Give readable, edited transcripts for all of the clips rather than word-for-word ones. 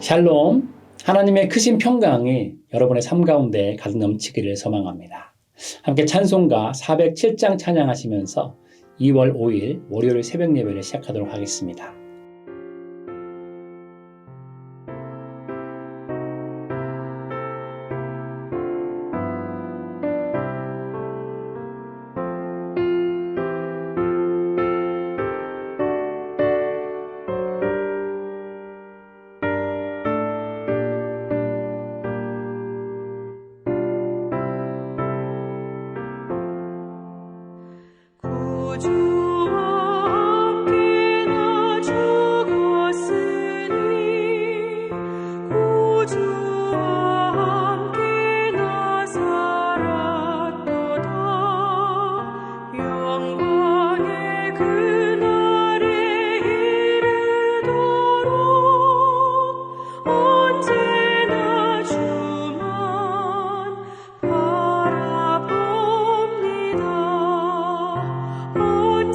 샬롬, 하나님의 크신 평강이 여러분의 삶 가운데 가득 넘치기를 소망합니다. 함께 찬송가 407장 찬양하시면서 2월 5일 월요일 새벽 예배를 시작하도록 하겠습니다. 온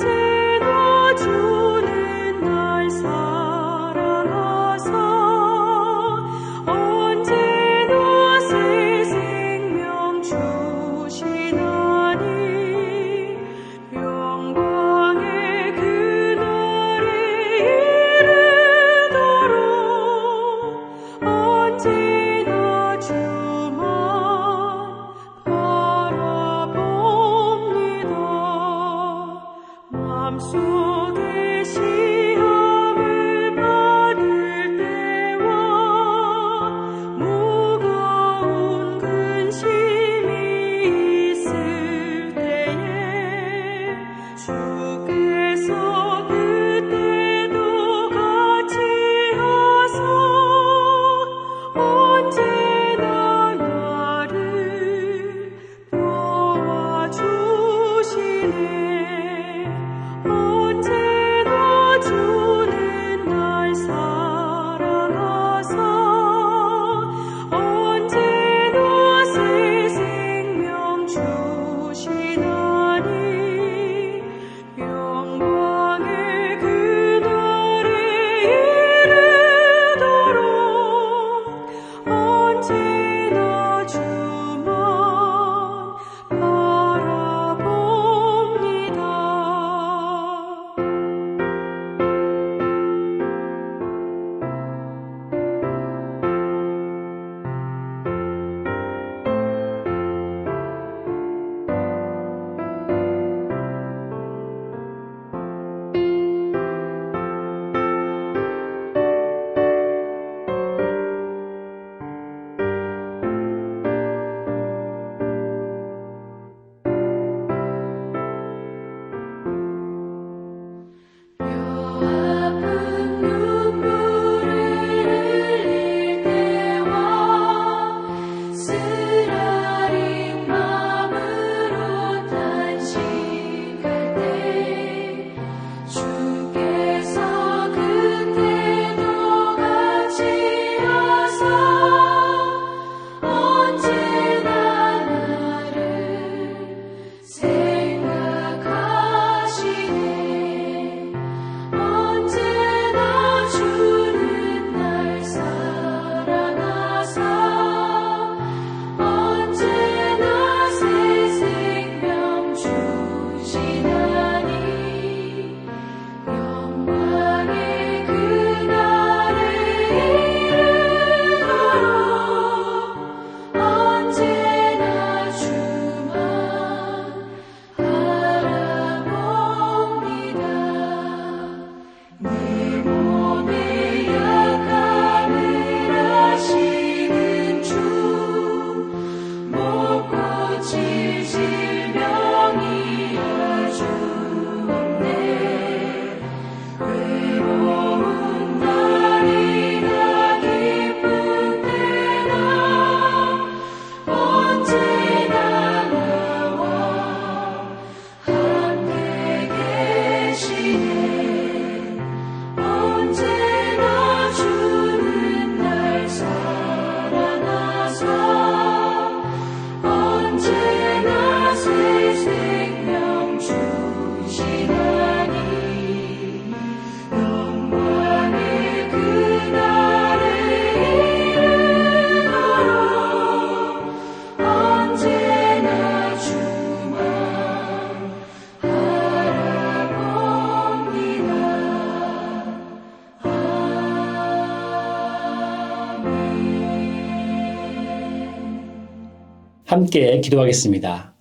함께 기도하겠습니다.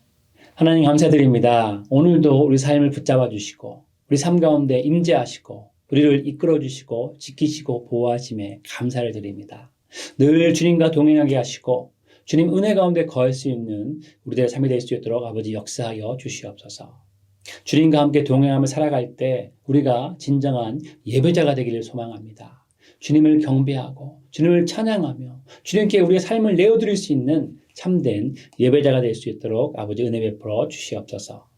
하나님 감사드립니다. 오늘도 우리 삶을 붙잡아 주시고 우리 삶 가운데 임재하시고 우리를 이끌어 주시고 지키시고 보호하심에 감사를 드립니다. 늘 주님과 동행하게 하시고 주님 은혜 가운데 거할 수 있는 우리들의 삶이 될 수 있도록 아버지 역사하여 주시옵소서. 주님과 함께 동행하며 살아갈 때 우리가 진정한 예배자가 되기를 소망합니다. 주님을 경배하고 주님을 찬양하며 주님께 우리의 삶을 내어드릴 수 있는 참된 예배자가 될 수 있도록 아버지 은혜 베풀어 주시옵소서.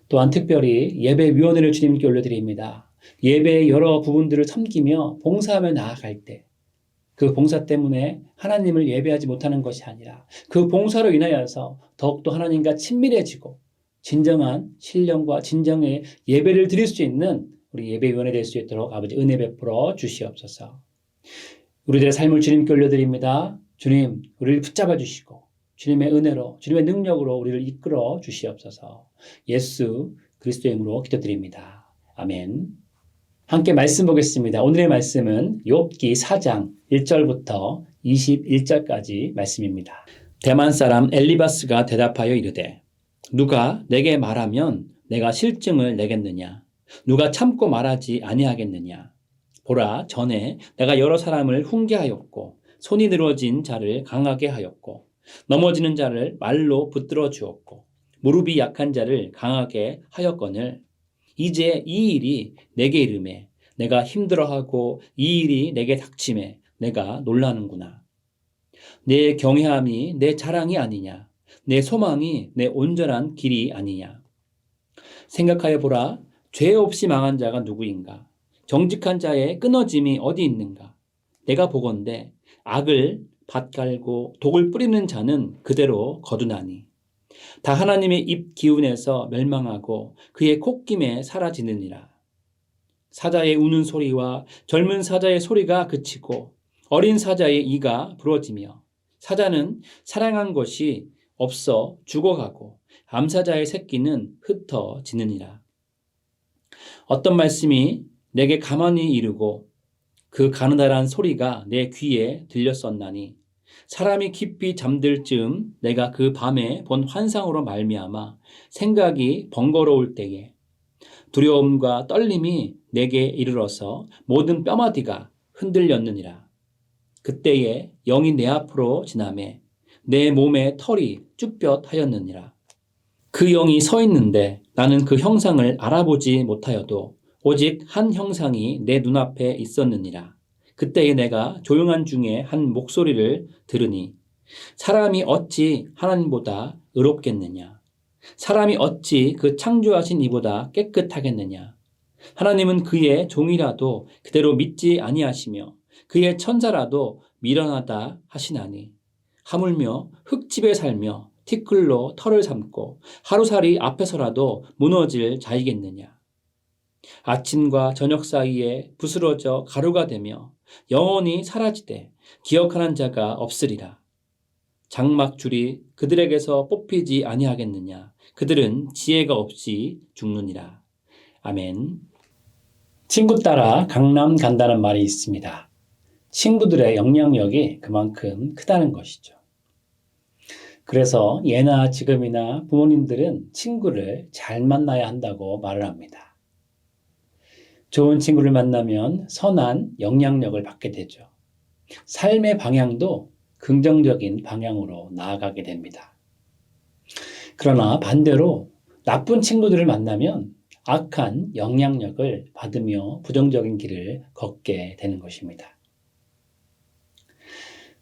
또한 특별히 예배위원회를 주님께 올려드립니다. 예배의 여러 부분들을 섬기며 봉사하며 나아갈 때 그 봉사 때문에 하나님을 예배하지 못하는 것이 아니라 그 봉사로 인하여서 더욱더 하나님과 친밀해지고 진정한 신령과 진정의 예배를 드릴 수 있는 우리 예배위원회 될 수 있도록 아버지 은혜 베풀어 주시옵소서. 우리들의 삶을 주님께 올려드립니다. 주님, 우리를 붙잡아 주시고 주님의 은혜로 주님의 능력으로 우리를 이끌어 주시옵소서. 예수 그리스도의 이름으로 기도드립니다. 아멘. 함께 말씀 보겠습니다. 오늘의 말씀은 욥기 4장 1절부터 21절까지 말씀입니다. 대만 사람 엘리바스가 대답하여 이르되 누가 내게 말하면 내가 실증을 내겠느냐? 누가 참고 말하지 아니하겠느냐? 보라, 전에 내가 여러 사람을 훈계하였고 손이 늘어진 자를 강하게 하였고 넘어지는 자를 말로 붙들어 주었고 무릎이 약한 자를 강하게 하였거늘 이제 이 일이 내게 이르매 내가 힘들어하고 이 일이 내게 닥침에 내가 놀라는구나. 내 경외함이 내 자랑이 아니냐? 내 소망이 내 온전한 길이 아니냐? 생각하여 보라, 죄 없이 망한 자가 누구인가? 정직한 자의 끊어짐이 어디 있는가? 내가 보건대 악을 밭갈고 독을 뿌리는 자는 그대로 거두나니 다 하나님의 입 기운에서 멸망하고 그의 콧김에 사라지느니라. 사자의 우는 소리와 젊은 사자의 소리가 그치고 어린 사자의 이가 부러지며 사자는 사랑한 것이 없어 죽어가고 암사자의 새끼는 흩어지느니라. 어떤 말씀이 내게 가만히 이르고 그 가느다란 소리가 내 귀에 들렸었나니 사람이 깊이 잠들 즈음 내가 그 밤에 본 환상으로 말미암아 생각이 번거로울 때에 두려움과 떨림이 내게 이르러서 모든 뼈마디가 흔들렸느니라. 그때에 영이 내 앞으로 지나매 내 몸에 털이 쭈뼛하였느니라. 그 영이 서 있는데 나는 그 형상을 알아보지 못하여도 오직 한 형상이 내 눈앞에 있었느니라. 그때에 내가 조용한 중에 한 목소리를 들으니 사람이 어찌 하나님보다 의롭겠느냐? 사람이 어찌 그 창조하신 이보다 깨끗하겠느냐? 하나님은 그의 종이라도 그대로 믿지 아니하시며 그의 천사라도 미련하다 하시나니 하물며 흙집에 살며 티끌로 털을 삼고 하루살이 앞에서라도 무너질 자이겠느냐? 아침과 저녁 사이에 부스러져 가루가 되며 영원히 사라지되 기억하는 자가 없으리라. 장막줄이 그들에게서 뽑히지 아니하겠느냐? 그들은 지혜가 없이 죽느니라. 아멘. 친구 따라 강남 간다는 말이 있습니다. 친구들의 영향력이 그만큼 크다는 것이죠. 그래서 예나 지금이나 부모님들은 친구를 잘 만나야 한다고 말을 합니다. 좋은 친구를 만나면 선한 영향력을 받게 되죠. 삶의 방향도 긍정적인 방향으로 나아가게 됩니다. 그러나 반대로 나쁜 친구들을 만나면 악한 영향력을 받으며 부정적인 길을 걷게 되는 것입니다.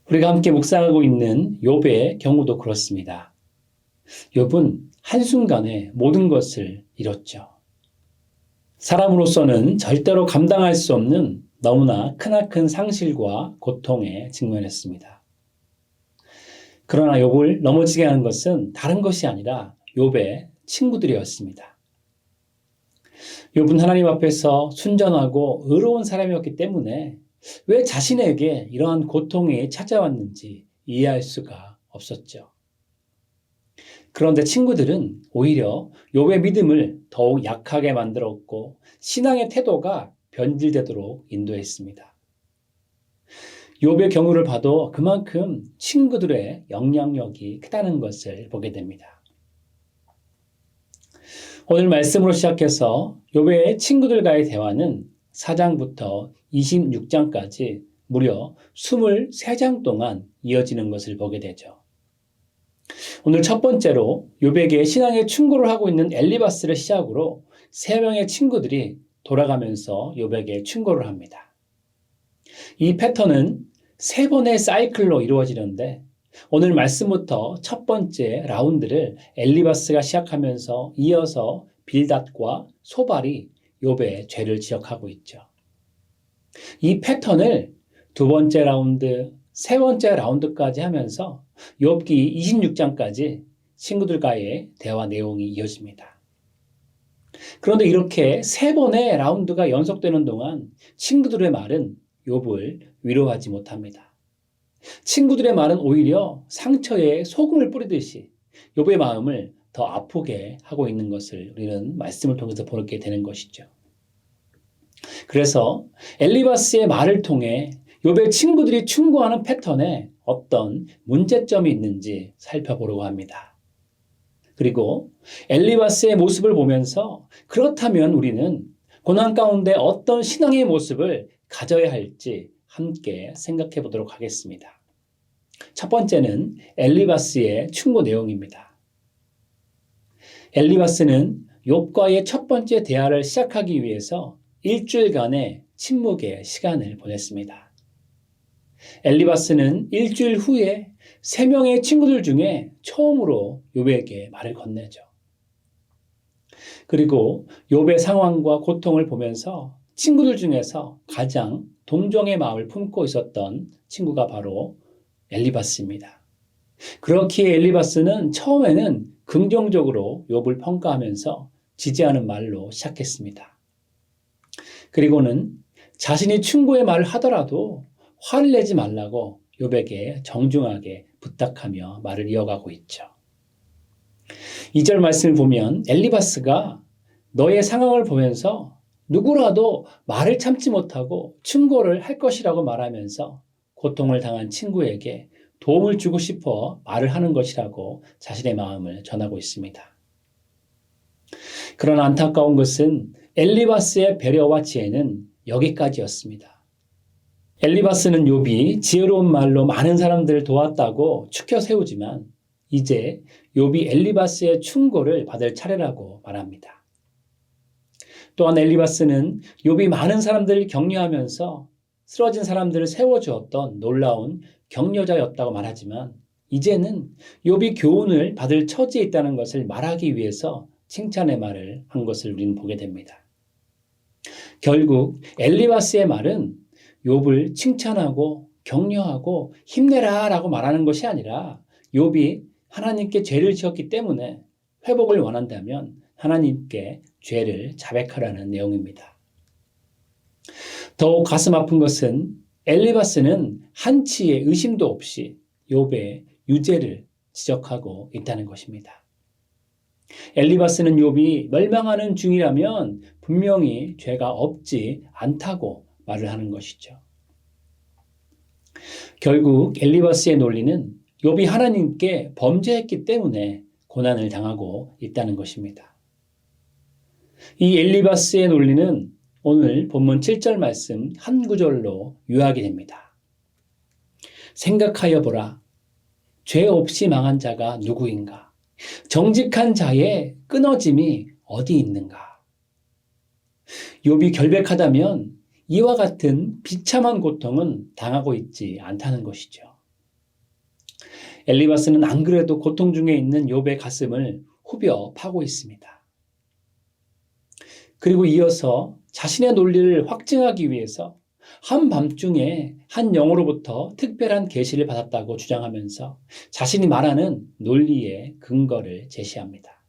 우리가 함께 묵상하고 있는 욥의 경우도 그렇습니다. 욥은 한순간에 모든 것을 잃었죠. 사람으로서는 절대로 감당할 수 없는 너무나 크나큰 상실과 고통에 직면했습니다. 그러나 욥을 넘어지게 하는 것은 다른 것이 아니라 욥의 친구들이었습니다. 욥은 하나님 앞에서 순전하고 의로운 사람이었기 때문에 왜 자신에게 이러한 고통이 찾아왔는지 이해할 수가 없었죠. 그런데 친구들은 오히려 욥의 믿음을 더욱 약하게 만들었고 신앙의 태도가 변질되도록 인도했습니다. 욥의 경우를 봐도 그만큼 친구들의 영향력이 크다는 것을 보게 됩니다. 오늘 말씀으로 시작해서 욥의 친구들과의 대화는 4장부터 26장까지 무려 23장 동안 이어지는 것을 보게 되죠. 오늘 첫 번째로 욥에게 신앙의 충고를 하고 있는 엘리바스를 시작으로 3명의 친구들이 돌아가면서 욥에게 충고를 합니다. 이 패턴은 3번의 사이클로 이루어지는데 오늘 말씀부터 첫 번째 라운드를 엘리바스가 시작하면서 이어서 빌닷과 소발이 욥의 죄를 지적하고 있죠. 이 패턴을 두 번째 라운드, 세 번째 라운드까지 하면서 욥기 26장까지 친구들과의 대화 내용이 이어집니다. 그런데 이렇게 3번의 라운드가 연속되는 동안 친구들의 말은 욥을 위로하지 못합니다. 친구들의 말은 오히려 상처에 소금을 뿌리듯이 욥의 마음을 더 아프게 하고 있는 것을 우리는 말씀을 통해서 보게 되는 것이죠. 그래서 엘리바스의 말을 통해 욥의 친구들이 충고하는 패턴에 어떤 문제점이 있는지 살펴보려고 합니다. 그리고 엘리바스의 모습을 보면서 그렇다면 우리는 고난 가운데 어떤 신앙의 모습을 가져야 할지 함께 생각해 보도록 하겠습니다. 첫 번째는 엘리바스의 충고 내용입니다. 엘리바스는 욥과의 첫 번째 대화를 시작하기 위해서 일주일간의 침묵의 시간을 보냈습니다. 엘리바스는 일주일 후에 3명의 친구들 중에 처음으로 욥에게 말을 건네죠. 그리고 욥의 상황과 고통을 보면서 친구들 중에서 가장 동정의 마음을 품고 있었던 친구가 바로 엘리바스입니다. 그렇기에 엘리바스는 처음에는 긍정적으로 욥을 평가하면서 지지하는 말로 시작했습니다. 그리고는 자신이 충고의 말을 하더라도 화를 내지 말라고 욥에게 정중하게 부탁하며 말을 이어가고 있죠. 2절 말씀을 보면 엘리바스가 너의 상황을 보면서 누구라도 말을 참지 못하고 충고를 할 것이라고 말하면서 고통을 당한 친구에게 도움을 주고 싶어 말을 하는 것이라고 자신의 마음을 전하고 있습니다. 그러나 안타까운 것은 엘리바스의 배려와 지혜는 여기까지였습니다. 엘리바스는 욥이 지혜로운 말로 많은 사람들을 도왔다고 추켜 세우지만 이제 욥이 엘리바스의 충고를 받을 차례라고 말합니다. 또한 엘리바스는 욥이 많은 사람들을 격려하면서 쓰러진 사람들을 세워주었던 놀라운 격려자였다고 말하지만 이제는 욥이 교훈을 받을 처지에 있다는 것을 말하기 위해서 칭찬의 말을 한 것을 우리는 보게 됩니다. 결국 엘리바스의 말은 욥을 칭찬하고 격려하고 힘내라 라고 말하는 것이 아니라 욥이 하나님께 죄를 지었기 때문에 회복을 원한다면 하나님께 죄를 자백하라는 내용입니다. 더욱 가슴 아픈 것은 엘리바스는 한치의 의심도 없이 욥의 유죄를 지적하고 있다는 것입니다. 엘리바스는 욥이 멸망하는 중이라면 분명히 죄가 없지 않다고 말을 하는 것이죠. 결국 엘리바스의 논리는 욥이 하나님께 범죄했기 때문에 고난을 당하고 있다는 것입니다. 이 엘리바스의 논리는 오늘 본문 7절 말씀 한 구절로 요약이 됩니다. 생각하여 보라. 죄 없이 망한 자가 누구인가? 정직한 자의 끊어짐이 어디 있는가? 욥이 결백하다면 이와 같은 비참한 고통은 당하고 있지 않다는 것이죠. 엘리바스는 안 그래도 고통 중에 있는 욥의 가슴을 후벼 파고 있습니다. 그리고 이어서 자신의 논리를 확증하기 위해서 한밤중에 한 영으로부터 특별한 계시를 받았다고 주장하면서 자신이 말하는 논리의 근거를 제시합니다.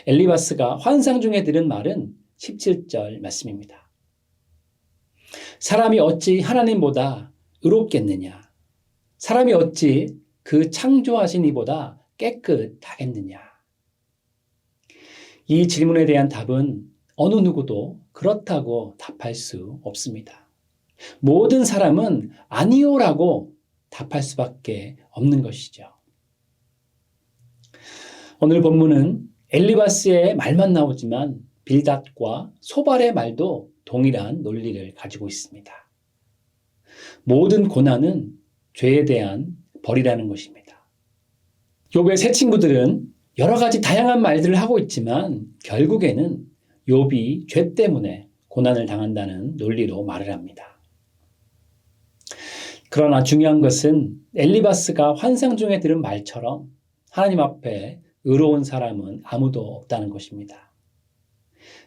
엘리바스가 환상 중에 들은 말은 17절 말씀입니다. 사람이 어찌 하나님보다 의롭겠느냐? 사람이 어찌 그 창조하신 이보다 깨끗하겠느냐? 이 질문에 대한 답은 어느 누구도 그렇다고 답할 수 없습니다. 모든 사람은 아니요라고 답할 수밖에 없는 것이죠. 오늘 본문은 엘리바스의 말만 나오지만 빌닷과 소발의 말도 동일한 논리를 가지고 있습니다. 모든 고난은 죄에 대한 벌이라는 것입니다. 욥의 세 친구들은 여러 가지 다양한 말들을 하고 있지만 결국에는 욥이 죄 때문에 고난을 당한다는 논리로 말을 합니다. 그러나 중요한 것은 엘리바스가 환상 중에 들은 말처럼 하나님 앞에 의로운 사람은 아무도 없다는 것입니다.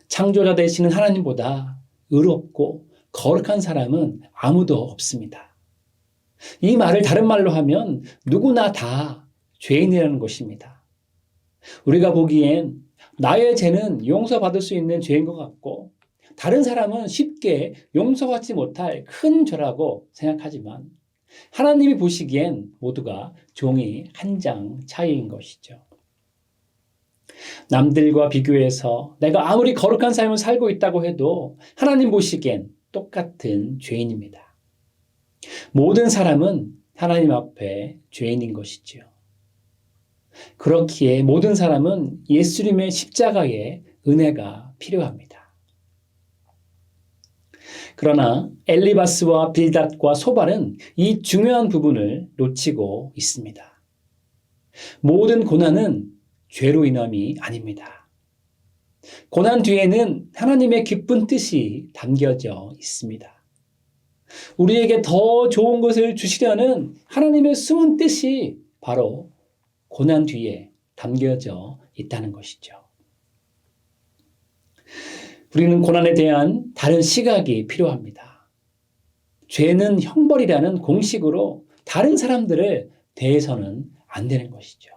창조자 되시는 하나님보다 의롭고 거룩한 사람은 아무도 없습니다. 이 말을 다른 말로 하면 누구나 다 죄인이라는 것입니다. 우리가 보기엔 나의 죄는 용서받을 수 있는 죄인 것 같고 다른 사람은 쉽게 용서받지 못할 큰 죄라고 생각하지만 하나님이 보시기엔 모두가 종이 한 장 차이인 것이죠. 남들과 비교해서 내가 아무리 거룩한 삶을 살고 있다고 해도 하나님 보시기엔 똑같은 죄인입니다. 모든 사람은 하나님 앞에 죄인인 것이지요. 그렇기에 모든 사람은 예수님의 십자가의 은혜가 필요합니다. 그러나 엘리바스와 빌닷과 소발은 이 중요한 부분을 놓치고 있습니다. 모든 고난은 죄로 인함이 아닙니다. 고난 뒤에는 하나님의 기쁜 뜻이 담겨져 있습니다. 우리에게 더 좋은 것을 주시려는 하나님의 숨은 뜻이 바로 고난 뒤에 담겨져 있다는 것이죠. 우리는 고난에 대한 다른 시각이 필요합니다. 죄는 형벌이라는 공식으로 다른 사람들을 대해서는 안 되는 것이죠.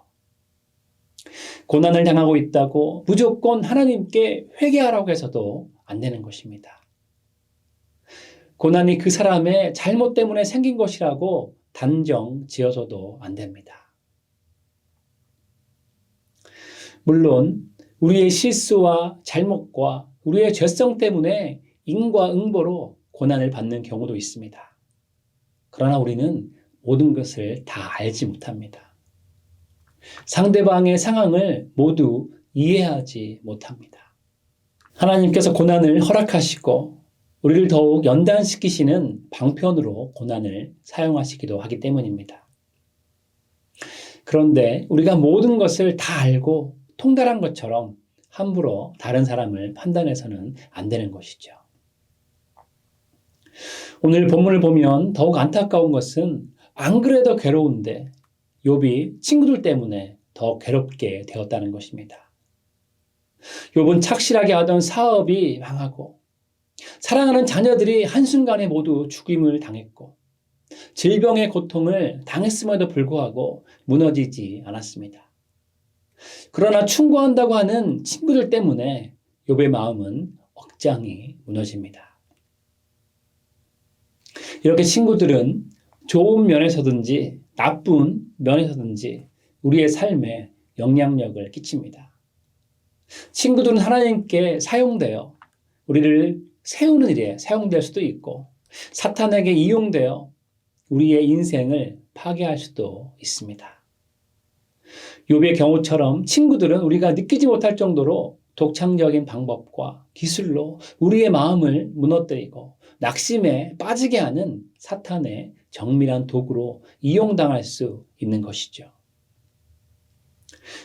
고난을 당하고 있다고 무조건 하나님께 회개하라고 해서도 안 되는 것입니다. 고난이 그 사람의 잘못 때문에 생긴 것이라고 단정 지어서도 안 됩니다. 물론 우리의 실수와 잘못과 우리의 죄성 때문에 인과응보로 고난을 받는 경우도 있습니다. 그러나 우리는 모든 것을 다 알지 못합니다. 상대방의 상황을 모두 이해하지 못합니다. 하나님께서 고난을 허락하시고 우리를 더욱 연단시키시는 방편으로 고난을 사용하시기도 하기 때문입니다. 그런데 우리가 모든 것을 다 알고 통달한 것처럼 함부로 다른 사람을 판단해서는 안 되는 것이죠. 오늘 본문을 보면 더욱 안타까운 것은 안 그래도 괴로운데 욥이 친구들 때문에 더 괴롭게 되었다는 것입니다. 욥은 착실하게 하던 사업이 망하고 사랑하는 자녀들이 한순간에 모두 죽임을 당했고 질병의 고통을 당했음에도 불구하고 무너지지 않았습니다. 그러나 충고한다고 하는 친구들 때문에 욥의 마음은 억장이 무너집니다. 이렇게 친구들은 좋은 면에서든지 나쁜 면에서든지 우리의 삶에 영향력을 끼칩니다. 친구들은 하나님께 사용되어 우리를 세우는 일에 사용될 수도 있고 사탄에게 이용되어 우리의 인생을 파괴할 수도 있습니다. 욥의 경우처럼 친구들은 우리가 느끼지 못할 정도로 독창적인 방법과 기술로 우리의 마음을 무너뜨리고 낙심에 빠지게 하는 사탄의 정밀한 도구로 이용당할 수 있는 것이죠.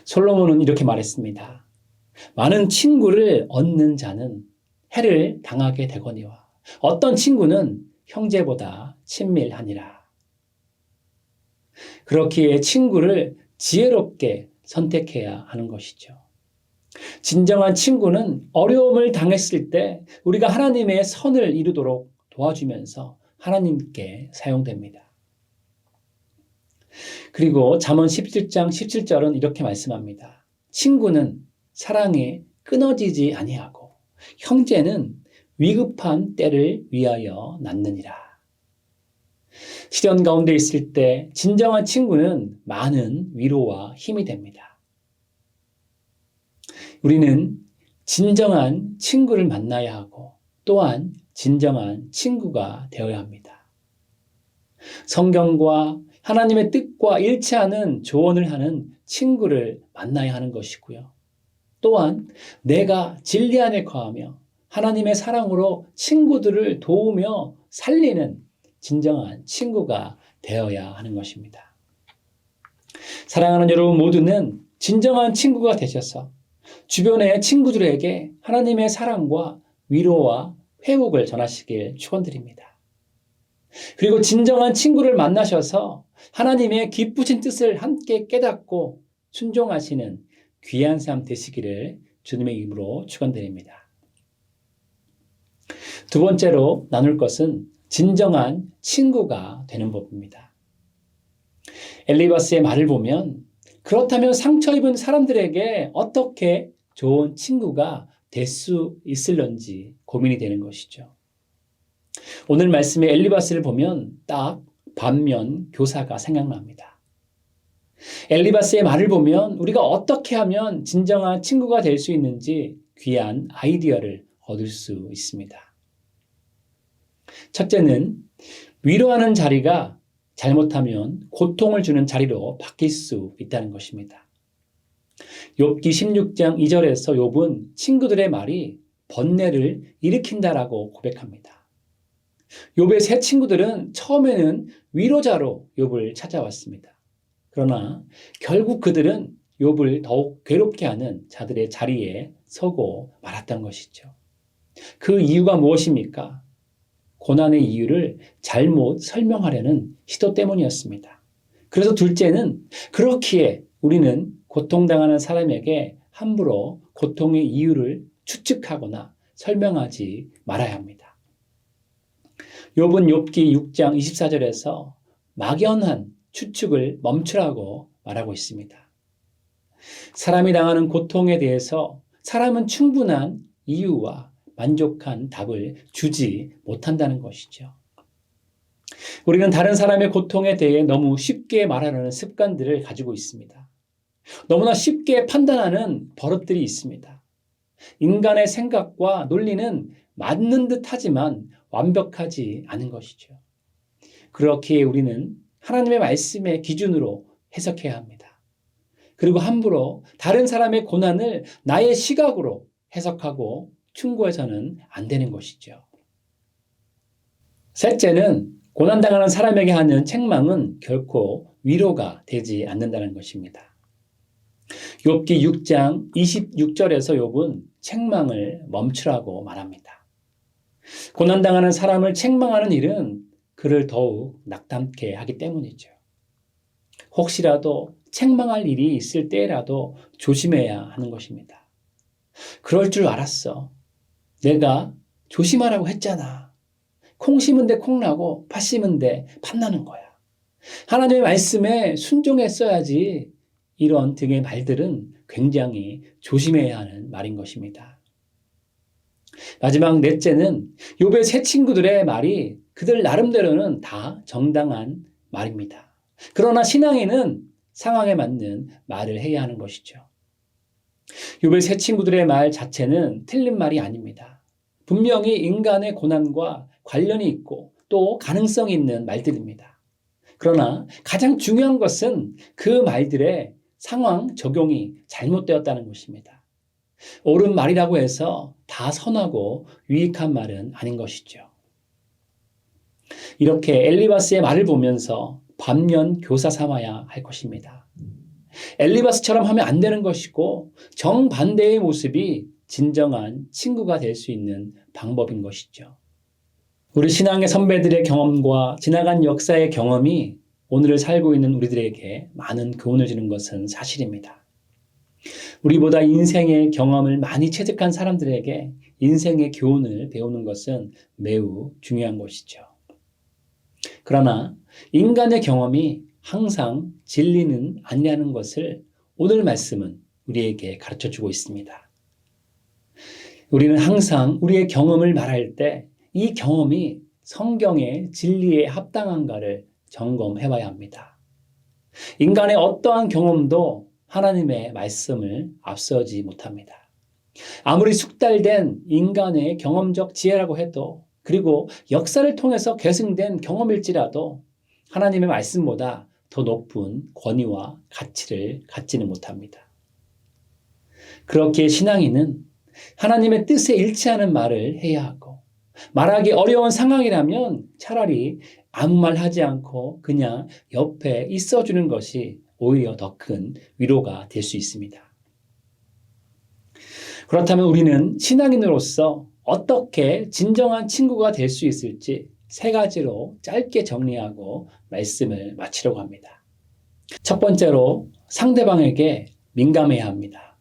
솔로몬은 이렇게 말했습니다. 많은 친구를 얻는 자는 해를 당하게 되거니와 어떤 친구는 형제보다 친밀하니라. 그렇기에 친구를 지혜롭게 선택해야 하는 것이죠. 진정한 친구는 어려움을 당했을 때 우리가 하나님의 선을 이루도록 도와주면서 하나님께 사용됩니다. 그리고 잠언 17장 17절은 이렇게 말씀합니다. 친구는 사랑에 끊어지지 아니하고 형제는 위급한 때를 위하여 낳느니라. 시련 가운데 있을 때 진정한 친구는 많은 위로와 힘이 됩니다. 우리는 진정한 친구를 만나야 하고 또한 진정한 친구가 되어야 합니다. 성경과 하나님의 뜻과 일치하는 조언을 하는 친구를 만나야 하는 것이고요. 또한 내가 진리 안에 거하며 하나님의 사랑으로 친구들을 도우며 살리는 진정한 친구가 되어야 하는 것입니다. 사랑하는 여러분 모두는 진정한 친구가 되셔서 주변의 친구들에게 하나님의 사랑과 위로와 회복을 전하시길 축원드립니다. 그리고 진정한 친구를 만나셔서 하나님의 기쁘신 뜻을 함께 깨닫고 순종하시는 귀한 삶 되시기를 주님의 이름으로 축원드립니다. 두 번째로 나눌 것은 진정한 친구가 되는 법입니다. 엘리바스의 말을 보면 그렇다면 상처 입은 사람들에게 어떻게 좋은 친구가 될 수 있을런지 고민이 되는 것이죠. 오늘 말씀의 엘리바스를 보면 딱 반면 교사가 생각납니다. 엘리바스의 말을 보면 우리가 어떻게 하면 진정한 친구가 될 수 있는지 귀한 아이디어를 얻을 수 있습니다. 첫째는 위로하는 자리가 잘못하면 고통을 주는 자리로 바뀔 수 있다는 것입니다. 욥기 16장 2절에서 욥은 친구들의 말이 번뇌를 일으킨다라고 고백합니다. 욥의 세 친구들은 처음에는 위로자로 욥을 찾아왔습니다. 그러나 결국 그들은 욥을 더욱 괴롭게 하는 자들의 자리에 서고 말았던 것이죠. 그 이유가 무엇입니까? 고난의 이유를 잘못 설명하려는 시도 때문이었습니다. 그래서 둘째는 그렇기에 우리는 고통당하는 사람에게 함부로 고통의 이유를 추측하거나 설명하지 말아야 합니다. 욥은 욥기 6장 24절에서 막연한 추측을 멈추라고 말하고 있습니다. 사람이 당하는 고통에 대해서 사람은 충분한 이유와 만족한 답을 주지 못한다는 것이죠. 우리는 다른 사람의 고통에 대해 너무 쉽게 말하려는 습관들을 가지고 있습니다. 너무나 쉽게 판단하는 버릇들이 있습니다. 인간의 생각과 논리는 맞는 듯 하지만 완벽하지 않은 것이죠. 그렇기에 우리는 하나님의 말씀의 기준으로 해석해야 합니다. 그리고 함부로 다른 사람의 고난을 나의 시각으로 해석하고 충고해서는 안 되는 것이죠. 셋째는 고난당하는 사람에게 하는 책망은 결코 위로가 되지 않는다는 것입니다. 욥기 6장 26절에서 욥은 책망을 멈추라고 말합니다. 고난당하는 사람을 책망하는 일은 그를 더욱 낙담케 하기 때문이죠. 혹시라도 책망할 일이 있을 때라도 조심해야 하는 것입니다. 그럴 줄 알았어. 내가 조심하라고 했잖아. 콩 심은 데 콩 나고 팥 심은 데 팥 나는 거야. 하나님의 말씀에 순종했어야지. 이런 등의 말들은 굉장히 조심해야 하는 말인 것입니다. 마지막 넷째는 욥의 세 친구들의 말이 그들 나름대로는 다 정당한 말입니다. 그러나 신앙인은 상황에 맞는 말을 해야 하는 것이죠. 욥의 세 친구들의 말 자체는 틀린 말이 아닙니다. 분명히 인간의 고난과 관련이 있고 또 가능성이 있는 말들입니다. 그러나 가장 중요한 것은 그 말들의 상황 적용이 잘못되었다는 것입니다. 옳은 말이라고 해서 다 선하고 유익한 말은 아닌 것이죠. 이렇게 엘리바스의 말을 보면서 반면 교사 삼아야 할 것입니다. 엘리바스처럼 하면 안 되는 것이고 정반대의 모습이 진정한 친구가 될 수 있는 방법인 것이죠. 우리 신앙의 선배들의 경험과 지나간 역사의 경험이 오늘을 살고 있는 우리들에게 많은 교훈을 주는 것은 사실입니다. 우리보다 인생의 경험을 많이 체득한 사람들에게 인생의 교훈을 배우는 것은 매우 중요한 것이죠. 그러나 인간의 경험이 항상 진리는 아니라는 것을 오늘 말씀은 우리에게 가르쳐주고 있습니다. 우리는 항상 우리의 경험을 말할 때 이 경험이 성경의 진리에 합당한가를 점검해 봐야 합니다. 인간의 어떠한 경험도 하나님의 말씀을 앞서지 못합니다. 아무리 숙달된 인간의 경험적 지혜라고 해도 그리고 역사를 통해서 계승된 경험일지라도 하나님의 말씀보다 더 높은 권위와 가치를 갖지는 못합니다. 그렇기에 신앙인은 하나님의 뜻에 일치하는 말을 해야 하고, 말하기 어려운 상황이라면 차라리 아무 말 하지 않고 그냥 옆에 있어주는 것이 오히려 더 큰 위로가 될 수 있습니다. 그렇다면 우리는 신앙인으로서 어떻게 진정한 친구가 될 수 있을지 3가지로 짧게 정리하고 말씀을 마치려고 합니다. 첫 번째로, 상대방에게 민감해야 합니다.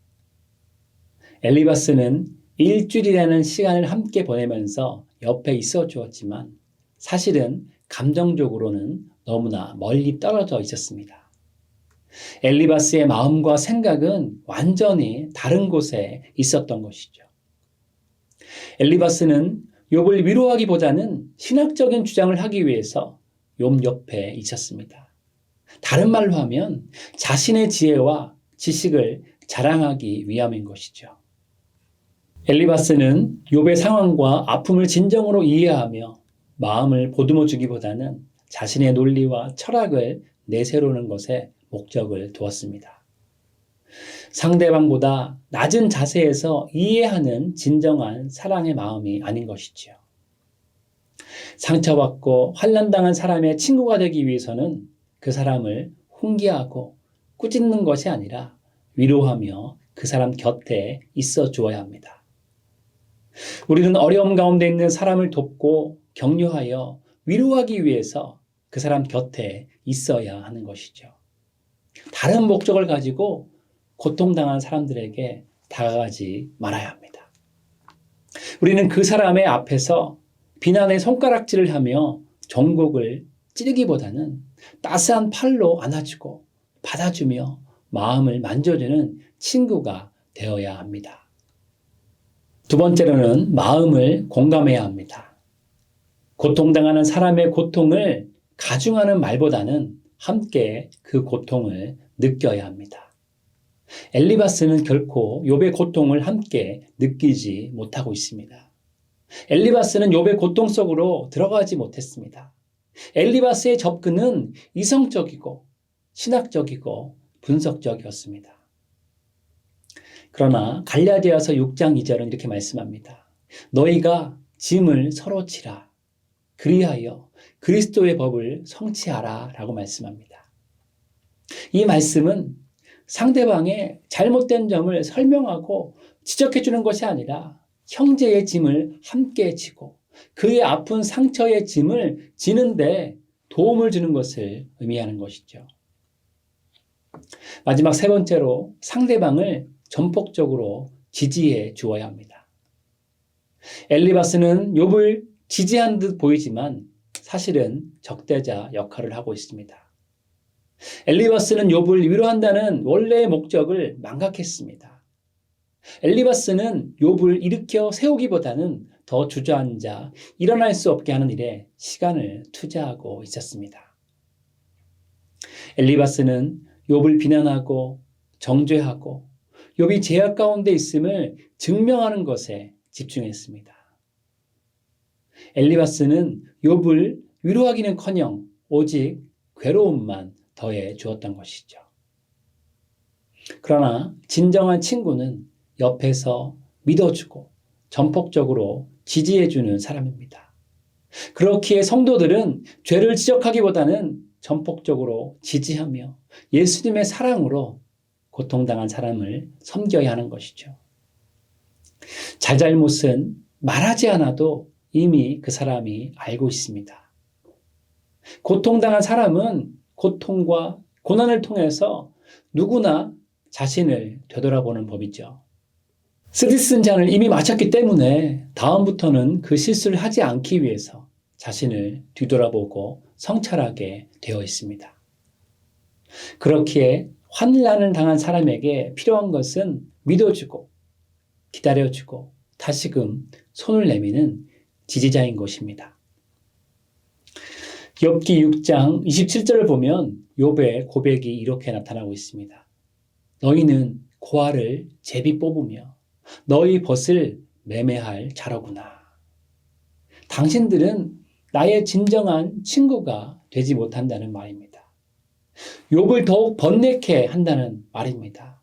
엘리바스는 일주일이라는 시간을 함께 보내면서 옆에 있어 주었지만 사실은 감정적으로는 너무나 멀리 떨어져 있었습니다. 엘리바스의 마음과 생각은 완전히 다른 곳에 있었던 것이죠. 엘리바스는 욥을 위로하기보다는 신학적인 주장을 하기 위해서 욥 옆에 있었습니다. 다른 말로 하면 자신의 지혜와 지식을 자랑하기 위함인 것이죠. 엘리바스는 욥의 상황과 아픔을 진정으로 이해하며 마음을 보듬어 주기보다는 자신의 논리와 철학을 내세우는 것에 목적을 두었습니다. 상대방보다 낮은 자세에서 이해하는 진정한 사랑의 마음이 아닌 것이지요. 상처받고 환난당한 사람의 친구가 되기 위해서는 그 사람을 훈계하고 꾸짖는 것이 아니라 위로하며 그 사람 곁에 있어 주어야 합니다. 우리는 어려움 가운데 있는 사람을 돕고 격려하여 위로하기 위해서 그 사람 곁에 있어야 하는 것이죠. 다른 목적을 가지고 고통당한 사람들에게 다가가지 말아야 합니다. 우리는 그 사람의 앞에서 비난의 손가락질을 하며 종곡을 찌르기보다는 따스한 팔로 안아주고 받아주며 마음을 만져주는 친구가 되어야 합니다. 두 번째로는 마음을 공감해야 합니다. 고통당하는 사람의 고통을 가중하는 말보다는 함께 그 고통을 느껴야 합니다. 엘리바스는 결코 욥의 고통을 함께 느끼지 못하고 있습니다. 엘리바스는 욥의 고통 속으로 들어가지 못했습니다. 엘리바스의 접근은 이성적이고 신학적이고 분석적이었습니다. 그러나 갈라디아서 6장 2절은 이렇게 말씀합니다. 너희가 짐을 서로 지라. 그리하여 그리스도의 법을 성취하라 라고 말씀합니다. 이 말씀은 상대방의 잘못된 점을 설명하고 지적해 주는 것이 아니라 형제의 짐을 함께 지고 그의 아픈 상처의 짐을 지는데 도움을 주는 것을 의미하는 것이죠. 마지막 3번째로, 상대방을 전폭적으로 지지해 주어야 합니다. 엘리바스는 욥을 지지한 듯 보이지만 사실은 적대자 역할을 하고 있습니다. 엘리바스는 욥을 위로한다는 원래의 목적을 망각했습니다. 엘리바스는 욥을 일으켜 세우기보다는 더 주저앉아 일어날 수 없게 하는 일에 시간을 투자하고 있었습니다. 엘리바스는 욥을 비난하고 정죄하고 욥이 죄악 가운데 있음을 증명하는 것에 집중했습니다. 엘리바스는 욥을 위로하기는커녕 오직 괴로움만 더해 주었던 것이죠. 그러나 진정한 친구는 옆에서 믿어주고 전폭적으로 지지해주는 사람입니다. 그렇기에 성도들은 죄를 지적하기보다는 전폭적으로 지지하며 예수님의 사랑으로 고통당한 사람을 섬겨야 하는 것이죠. 잘잘못은 말하지 않아도 이미 그 사람이 알고 있습니다. 고통당한 사람은 고통과 고난을 통해서 누구나 자신을 되돌아보는 법이죠. 쓰디쓴 잔을 이미 마셨기 때문에 다음부터는 그 실수를 하지 않기 위해서 자신을 뒤돌아보고 성찰하게 되어 있습니다. 그렇기에 환난을 당한 사람에게 필요한 것은 믿어주고 기다려주고 다시금 손을 내미는 지지자인 것입니다. 욥기 6장 27절을 보면 욥의 고백이 이렇게 나타나고 있습니다. 너희는 고아를 제비 뽑으며 너희 벗을 매매할 자로구나. 당신들은 나의 진정한 친구가 되지 못한다는 말입니다. 욥을 더욱 번뇌케 한다는 말입니다.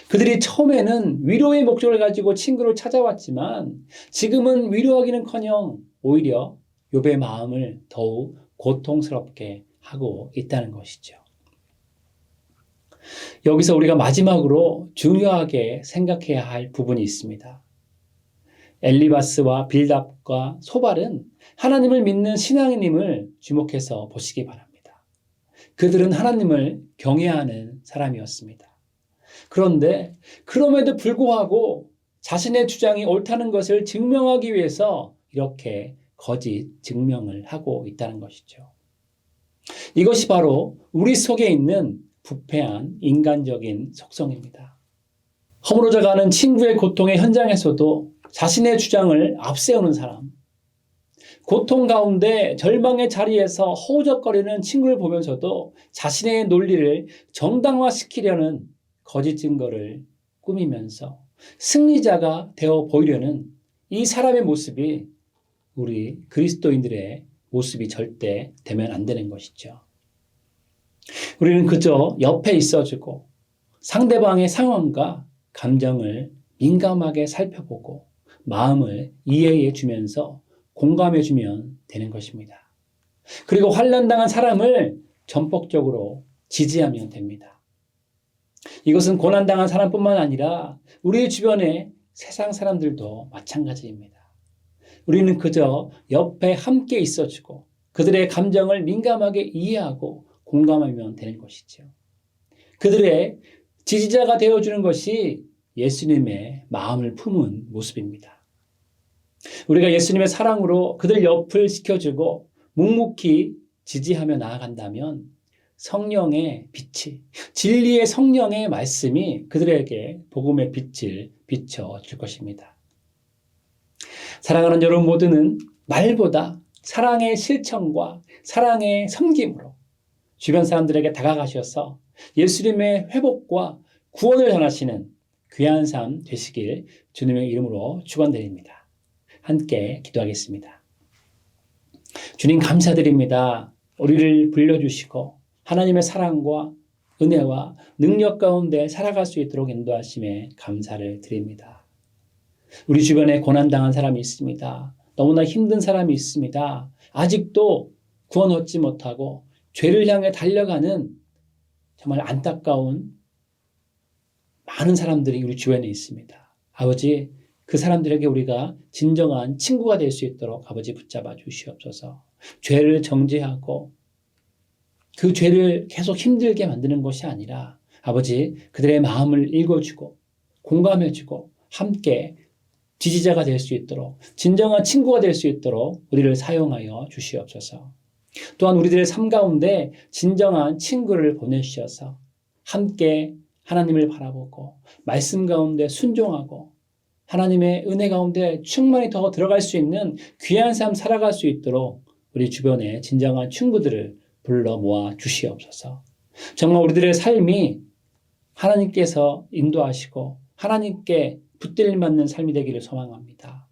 그들이 처음에는 위로의 목적을 가지고 친구를 찾아왔지만 지금은 위로하기는커녕 오히려 욥의 마음을 더욱 고통스럽게 하고 있다는 것이죠. 여기서 우리가 마지막으로 중요하게 생각해야 할 부분이 있습니다. 엘리바스와 빌답과 소발은 하나님을 믿는 신앙인임을 주목해서 보시기 바랍니다. 그들은 하나님을 경외하는 사람이었습니다. 그런데 그럼에도 불구하고 자신의 주장이 옳다는 것을 증명하기 위해서 이렇게 거짓 증명을 하고 있다는 것이죠. 이것이 바로 우리 속에 있는 부패한 인간적인 속성입니다. 허물어져가는 친구의 고통의 현장에서도 자신의 주장을 앞세우는 사람, 고통 가운데 절망의 자리에서 허우적거리는 친구를 보면서도 자신의 논리를 정당화시키려는 거짓 증거를 꾸미면서 승리자가 되어 보이려는 이 사람의 모습이 우리 그리스도인들의 모습이 절대 되면 안 되는 것이죠. 우리는 그저 옆에 있어주고 상대방의 상황과 감정을 민감하게 살펴보고 마음을 이해해 주면서 공감해 주면 되는 것입니다. 그리고 환난당한 사람을 전폭적으로 지지하면 됩니다. 이것은 고난당한 사람뿐만 아니라 우리 주변의 세상 사람들도 마찬가지입니다. 우리는 그저 옆에 함께 있어주고 그들의 감정을 민감하게 이해하고 공감하면 되는 것이죠. 그들의 지지자가 되어주는 것이 예수님의 마음을 품은 모습입니다. 우리가 예수님의 사랑으로 그들 옆을 지켜주고 묵묵히 지지하며 나아간다면 성령의 빛이, 진리의 성령의 말씀이 그들에게 복음의 빛을 비춰줄 것입니다. 사랑하는 여러분 모두는 말보다 사랑의 실천과 사랑의 섬김으로 주변 사람들에게 다가가셔서 예수님의 회복과 구원을 전하시는 귀한 삶 되시길 주님의 이름으로 축원드립니다. 함께 기도하겠습니다. 주님 감사드립니다. 우리를 불러주시고 하나님의 사랑과 은혜와 능력 가운데 살아갈 수 있도록 인도하심에 감사를 드립니다. 우리 주변에 고난당한 사람이 있습니다. 너무나 힘든 사람이 있습니다. 아직도 구원 얻지 못하고 죄를 향해 달려가는 정말 안타까운 많은 사람들이 우리 주변에 있습니다. 아버지, 그 사람들에게 우리가 진정한 친구가 될 수 있도록 아버지 붙잡아 주시옵소서. 죄를 정죄하고 그 죄를 계속 힘들게 만드는 것이 아니라 아버지, 그들의 마음을 읽어주고 공감해주고 함께 지지자가 될 수 있도록 진정한 친구가 될 수 있도록 우리를 사용하여 주시옵소서. 또한 우리들의 삶 가운데 진정한 친구를 보내주셔서 함께 하나님을 바라보고 말씀 가운데 순종하고 하나님의 은혜 가운데 충만히 더 들어갈 수 있는 귀한 삶 살아갈 수 있도록 우리 주변에 진정한 친구들을 불러 모아 주시옵소서. 정말 우리들의 삶이 하나님께서 인도하시고 하나님께 붙들림받는 삶이 되기를 소망합니다.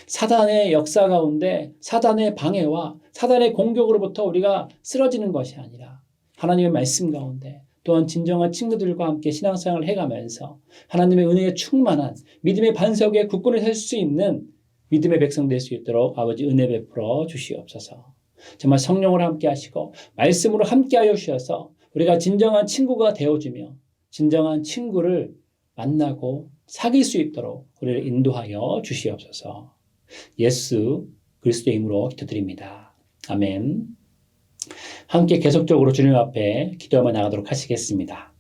사단의 역사 가운데 사단의 방해와 사단의 공격으로부터 우리가 쓰러지는 것이 아니라 하나님의 말씀 가운데 또한 진정한 친구들과 함께 신앙생활을 해가면서 하나님의 은혜에 충만한 믿음의 반석에 굳건히 설 수 있는 믿음의 백성 될 수 있도록 아버지 은혜 베풀어 주시옵소서. 정말 성령으로 함께 하시고 말씀으로 함께 하여 주셔서 우리가 진정한 친구가 되어주며 진정한 친구를 만나고 사귈 수 있도록 우리를 인도하여 주시옵소서. 예수 그리스도의 이름으로 기도드립니다. 아멘. 함께 계속적으로 주님 앞에 기도하며 나가도록 하시겠습니다.